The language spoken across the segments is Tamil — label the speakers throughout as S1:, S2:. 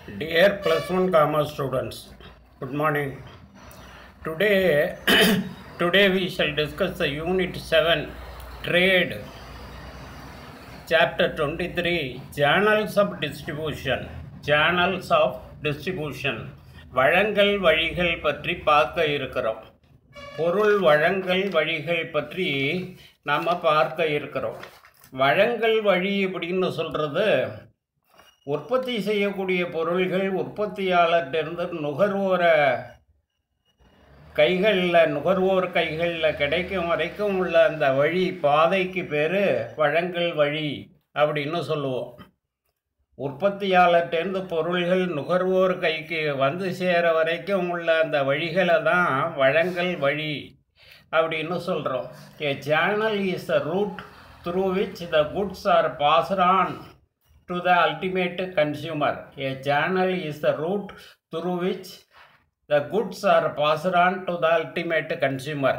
S1: Dear plus one commerce students, good morning. Today, today we shall discuss the Unit 7 Trade, Chapter 23 Channels of Distribution. Channels of Distribution. வழங்கல் வழிகள் பற்றி பார்க்க இருக்கிறோம். பொருள் வழங்கல் வழிகள் பற்றி நாம் பார்க்க இருக்கிறோம். வழங்கல் வழி அப்படின்னு சொல்கிறது, உற்பத்தி செய்யக்கூடிய பொருள்கள் உற்பத்தியாளர்கிட்டருந்து நுகர்வோர் கைகளில் கிடைக்கும் வரைக்கும் உள்ள அந்த வழி பாதைக்கு பேர் வழங்கல் வழி அப்படின்னு சொல்லுவோம். உற்பத்தியாளர்கிட்டருந்து பொருள்கள் நுகர்வோர் கைக்கு வந்து சேர வரைக்கும் உள்ள அந்த வழிகளை தான் வழங்கல் வழி அப்படின்னு சொல்கிறோம். A channel is the route through which the goods are passed on to the ultimate consumer. A channel is the route through which the goods are passed on to the ultimate consumer.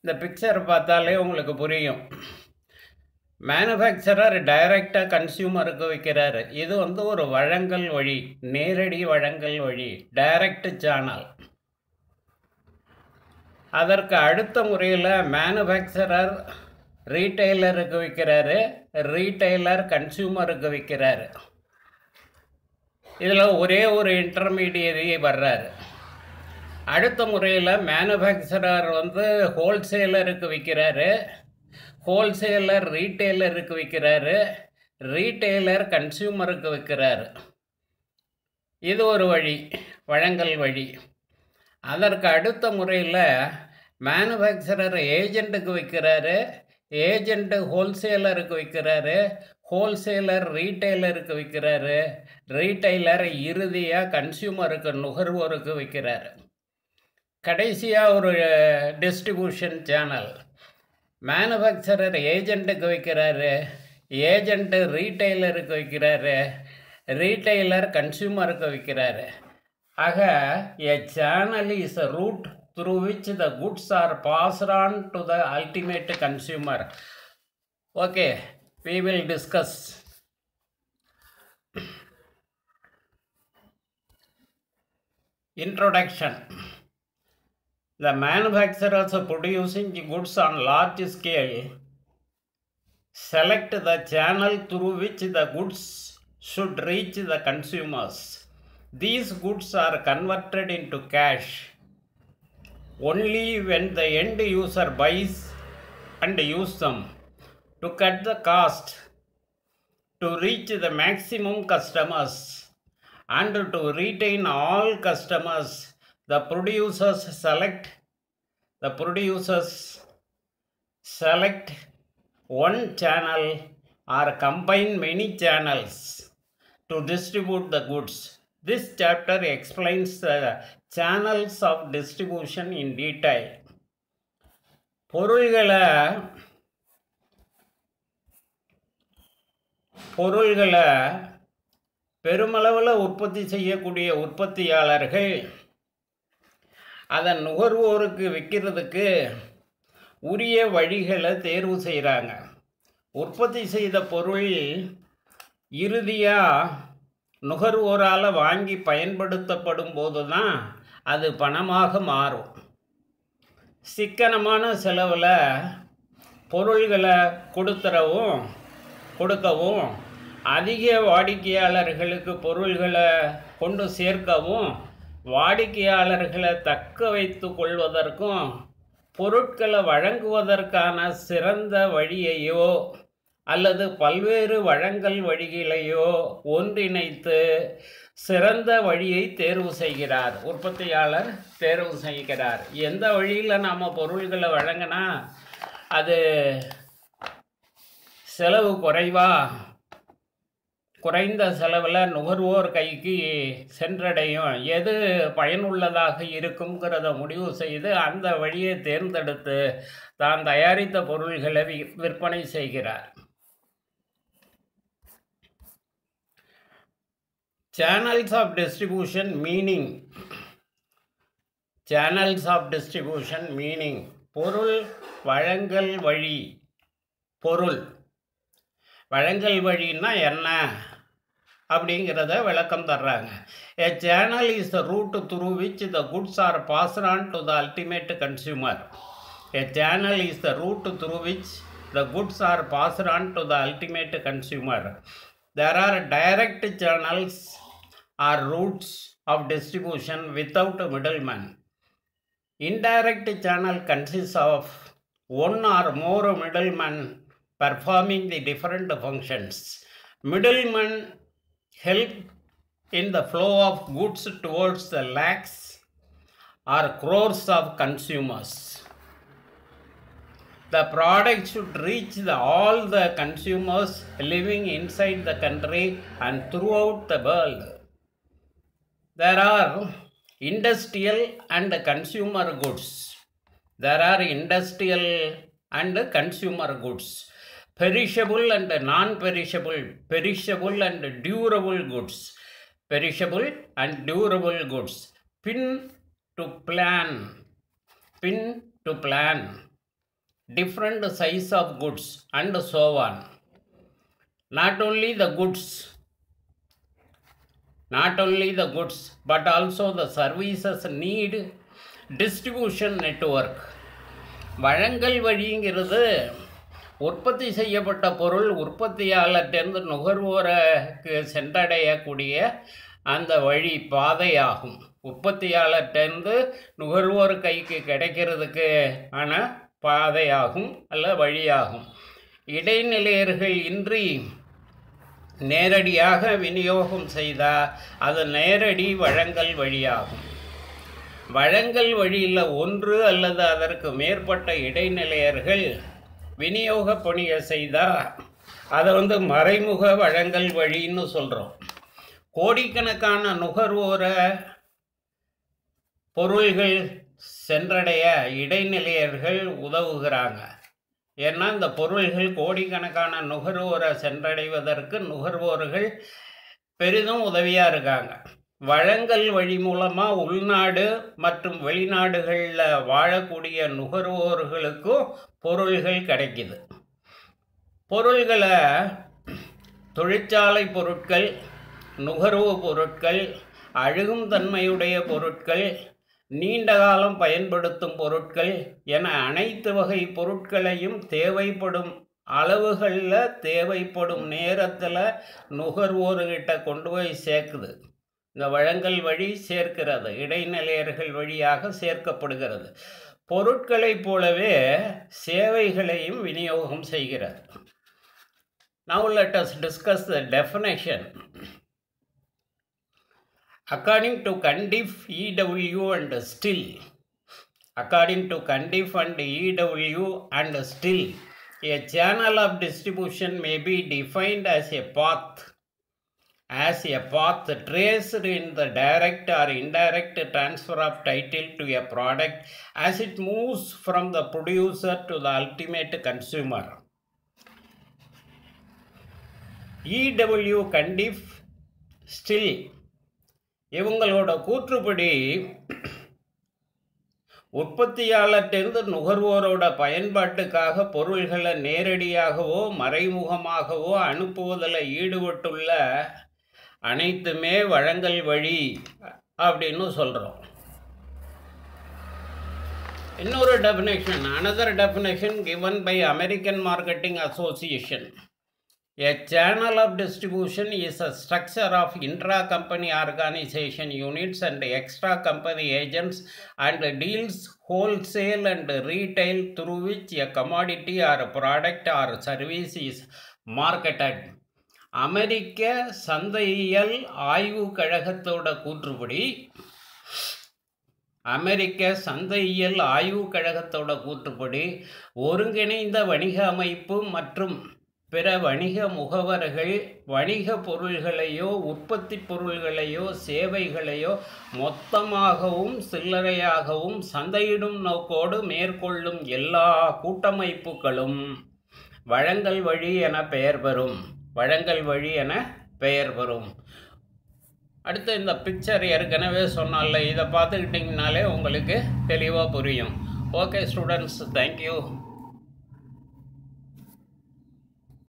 S1: இந்த பிக்சர் பார்த்தாலே உங்களுக்கு புரியும். மேனுஃபேக்சரர் டைரக்டாக கன்சியூமருக்கு விற்கிறாரு. இது ஒரு வழங்கல் வழி, நேரடி வழங்கல் வழி, டைரக்ட் சேனல். அதற்கு அடுத்த முறையில் மேனுஃபேக்சரர் ரீட்டைலருக்கு விற்கிறாரு, ரீட்டைலர் கன்சியூமருக்கு விற்கிறாரு. இதில் ஒரே ஒரு இன்டர்மீடியரி வர்றாரு. அடுத்த முறையில் மேனுஃபேக்சரர் ஹோல்சேலருக்கு விற்கிறாரு, ஹோல்சேலர் ரீட்டைலருக்கு விற்கிறாரு, ரீட்டைலர் கன்சியூமருக்கு விற்கிறாரு. இது ஒரு வழி, வழங்கல் வழி. அதற்கு அடுத்த முறையில் மேனுஃபேக்சரர் ஏஜெண்ட்டுக்கு விற்கிறாரு, ஏஜெண்ட்டு ஹோல்சேலருக்கு விற்கிறாரு, ஹோல்சேலர் ரீட்டைலருக்கு விற்கிறாரு, ரீட்டைலர் இறுதியாக கன்சியூமருக்கு நுகர்வோருக்கு விற்கிறாரு. கடைசியாக ஒரு டிஸ்ட்ரிபியூஷன் சேனல். மேனுஃபேக்சரர் ஏஜெண்ட்டுக்கு விற்கிறாரு, ஏஜெண்ட்டு ரீட்டைலருக்கு விற்கிறாரு, ரீட்டைலர் கன்சியூமருக்கு விற்கிறாரு. ஆக a channel is a route through which the goods are passed on to the ultimate consumer. Okay, we will discuss. Introduction. The manufacturers producing goods on large scale select the channel through which the goods should reach the consumers. These goods are converted into cash only when the end user buys and uses them. To cut the cost, to reach the maximum customers, and to retain all customers, the producers select one channel or combine many channels to distribute the goods. This chapter explains the channels of distribution in detail. பொருள்களை பெருமளவில் உற்பத்தி செய்யக்கூடிய உற்பத்தியாளர்கள் அதை நுகர்வோருக்கு விற்கிறதுக்கு உரிய வழிகளை தேர்வு செய்கிறாங்க. உற்பத்தி செய்த பொருள் இறுதியாக நுகர்வோரால் வாங்கி பயன்படுத்தப்படும் போது தான் அது பணமாக மாறும். சிக்கனமான செலவில் பொருள்களை கொடுக்கவும் அதிக வாடிக்கையாளர்களுக்கு பொருள்களை கொண்டு சேர்க்கவும் வாடிக்கையாளர்களை தக்க வைத்து கொள்வதற்கும் பொருட்களை வழங்குவதற்கான சிறந்த வழியையோ அல்லது பல்வேறு வழங்கல் வழிகளையோ ஒன்றிணைத்து சிறந்த வழியை தேர்வு செய்கிறார். உற்பத்தியாளர் தேர்வு செய்கிறார். எந்த வழியில் நாம் பொருள்களை வழங்கினா அது செலவு குறைந்த செலவில் நுகர்வோர் கைக்கு சென்றடையும், எது பயனுள்ளதாக இருக்குங்கிறத முடிவு செய்து அந்த வழியை தேர்ந்தெடுத்து தான் தயாரித்த பொருள்களை விற்பனை செய்கிறார். Channels of distribution meaning. Channels of distribution meaning. பொருள் வழங்கல் வழி. பொருள் வழங்கல் வழின்னா என்ன அப்படிங்கிறத விளக்கம் தர்றாங்க. A channel is the route through which the goods are passed on to the ultimate consumer. A channel is the route through which the goods are passed on to the ultimate consumer. There are direct channels or routes of distribution without a middleman. Indirect channel consists of one or more middlemen performing the different functions. Middlemen help in the flow of goods towards the lakhs or crores of consumers. The product should reach all the consumers living inside the country and throughout the world. There are industrial and consumer goods. There are industrial and consumer goods. Perishable and non-perishable, perishable and durable goods. Perishable and durable goods. Pin to plan. Different size of goods and so on. Not only the goods, but also the services need distribution network. வழங்கல் வழிங்கிறது உற்பத்தி செய்யப்பட்ட பொருள் உற்பத்தியாளர்கிட்டருந்து நுகர்வோருக்கு சென்றடையக்கூடிய அந்த வழி பாதையாகும். உற்பத்தியாளர்கிட்டருந்து நுகர்வோர் கைக்கு கிடைக்கிறதுக்கு ஆன பாதையாகும் அல்ல வழியாகும். இடைநிலையர்கள் இன்றி நேரடியாக விநியோகம் செய்தால் அது நேரடி வழங்கல் வழியாகும். வழங்கல் வழியில் ஒன்று அல்லது அதற்கு மேற்பட்ட இடைநிலையர்கள் விநியோக பணியை செய்தால் அதை மறைமுக வழங்கல் வழின்னு சொல்கிறோம். கோடிக்கணக்கான நுகர்வோரை பொருள்கள் சென்றடைய இடைநிலையர்கள் உதவுகிறாங்க. ஏன்னா இந்த பொருள்கள் கோடிக்கணக்கான நுகர்வோரை சென்றடைவதற்கு நுகர்வோர்கள் பெரிதும் உதவியாக இருக்காங்க. வழங்கல் வழி மூலமாக உள்நாடு மற்றும் வெளிநாடுகளில் வாழக்கூடிய நுகர்வோர்களுக்கும் பொருள்கள் கிடைக்கிது. பொருள்களை தொழிற்சாலை பொருட்கள், நுகர்வு பொருட்கள், அழுகும் தன்மையுடைய பொருட்கள், நீண்ட காலம் பயன்படுத்தும் பொருட்கள் என அனைத்து வகை பொருட்களையும் தேவைப்படும் அளவுகளில் தேவைப்படும் நேரத்தில் நுகர்வோர்கிட்ட கொண்டு போய் சேர்க்குது. இந்த வழங்கல் வழி சேர்க்கிறது, இடைநிலையர்கள் வழியாக சேர்க்கப்படுகிறது. பொருட்களைப் போலவே சேவைகளையும் விநியோகம் செய்கிறது. Now let us discuss the definition. According to Cundiff, EW and Still. According to Cundiff and EW and Still, a channel of distribution may be defined as a path traced in the direct or indirect transfer of title to a product as it moves from the producer to the ultimate consumer. EW, Cundiff, Still இவங்களோட கூற்றுப்படி உற்பத்தியாளர்கிட்டருந்து நுகர்வோரோட பயன்பாட்டுக்காக பொருள்களை நேரடியாகவோ மறைமுகமாகவோ அனுப்புவதில் ஈடுபட்டுள்ள அனைத்துமே வழங்கல் வழி அப்படின்னு சொல்கிறோம். இன்னொரு definition, another definition given by American Marketing Association. A channel of distribution is a structure of intra-company organization units and extra-company agents and deals wholesale and retail through which a commodity or product or service is marketed. அமெரிக்க சந்தையியல் ஆய்வு கழகத்தோட கூற்றுப்படி ஒருங்கிணைந்த வணிக அமைப்பு மற்றும் பிற வணிக முகவர்கள் வணிக பொருள்களையோ உற்பத்தி பொருள்களையோ சேவைகளையோ மொத்தமாகவும் சில்லறையாகவும் சந்தையிடும் நோக்கோடு மேற்கொள்ளும் எல்லா கூட்டமைப்புகளும் வழங்கல் வழி என பெயர் பெறும். அடுத்து இந்த பிக்சர் ஏற்கனவே சொன்னால, இதை பார்த்துக்கிட்டிங்கனாலே உங்களுக்கு தெளிவாக புரியும். Okay students, thank you.